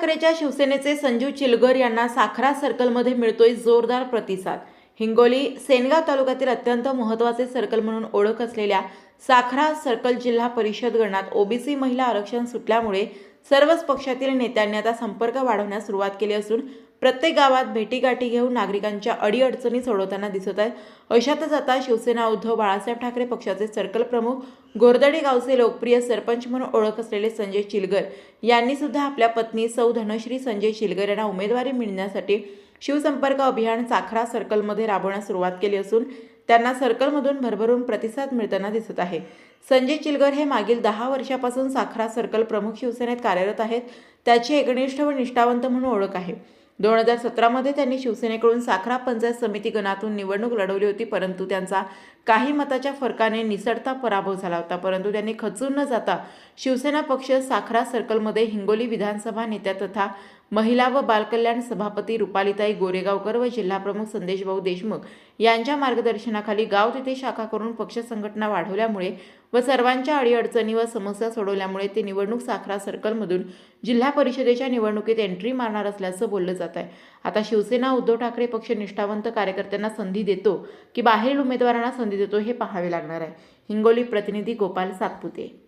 ठाकरेच्या शिवसेनेचे संजू चिलगर यांना साखरा सर्कलमध्ये मिळतोय जोरदार प्रतिसाद। हिंगोली सेनगाव तालुक्यातील अत्यंत महत्त्वाचे सर्कल म्हणून ओळख असलेल्या साखरा सर्कल जिल्हा परिषद गणात ओबीसी महिला आरक्षण सुटल्यामुळे सर्वच पक्षातील नेत्यांनी आता संपर्क वाढवण्यास सुरुवात केली असून प्रत्येक गावात भेटीगाठी घेऊन नागरिकांच्या अडीअडचणी सोडवताना दिसत आहेत। अशातच आता शिवसेना उद्धव बाळासाहेब ठाकरे पक्षाचे सर्कल प्रमुख गोरदडी गावचे लोकप्रिय सरपंच म्हणून ओळख असलेले संजय चिलगर यांनी सुद्धा आपल्या पत्नी सौ धनश्री संजय चिलगर यांना उमेदवारी मिळण्यासाठी शिवसंपर्क अभियान साखरा सर्कलमध्ये राबवण्यास सुरुवात केली असून त्यांना सर्कलमधून भरभरून प्रतिसाद मिळताना दिसत आहे। संजय चिलगर हे मागील 10 वर्षापासून साखरा सर्कल प्रमुख शिवसेनेत कार्यरत आहेत। त्याची एकनिष्ठ व निष्ठावंत म्हणून ओळख आहे। 2017 मध्ये त्यांनी शिवसेनेकडून साखरा पंचायत समिती गणातून निवडणूक लढवली होती, परंतु त्यांचा काही मताच्या फरकाने निसटता पराभव झाला होता। परंतु त्यांनी खचून न जाता शिवसेना पक्ष साखरा सर्कलमध्ये हिंगोली विधानसभा नेत्या तथा महिला व बालकल्याण सभापती रुपालीताई गोरेगावकर व जिल्हाप्रमुख संदेशभाऊ देशमुख यांच्या मार्गदर्शनाखाली गाव तिथे शाखा करून पक्ष संघटना वाढवल्यामुळे व सर्वांच्या अडीअडचणी व समस्या सोडवल्यामुळे ते निवडणूक साखरा सर्कलमधून जिल्हा परिषदेच्या निवडणुकीत एंट्री मारणार असल्याचं बोललं जात आहे। आता शिवसेना उद्धव ठाकरे पक्ष निष्ठावंत कार्यकर्त्यांना संधी देतो की बाहेरील उमेदवारांना संधी देतो हे पाहावे लागणार आहे। हिंगोली प्रतिनिधी गोपाल सातपुते।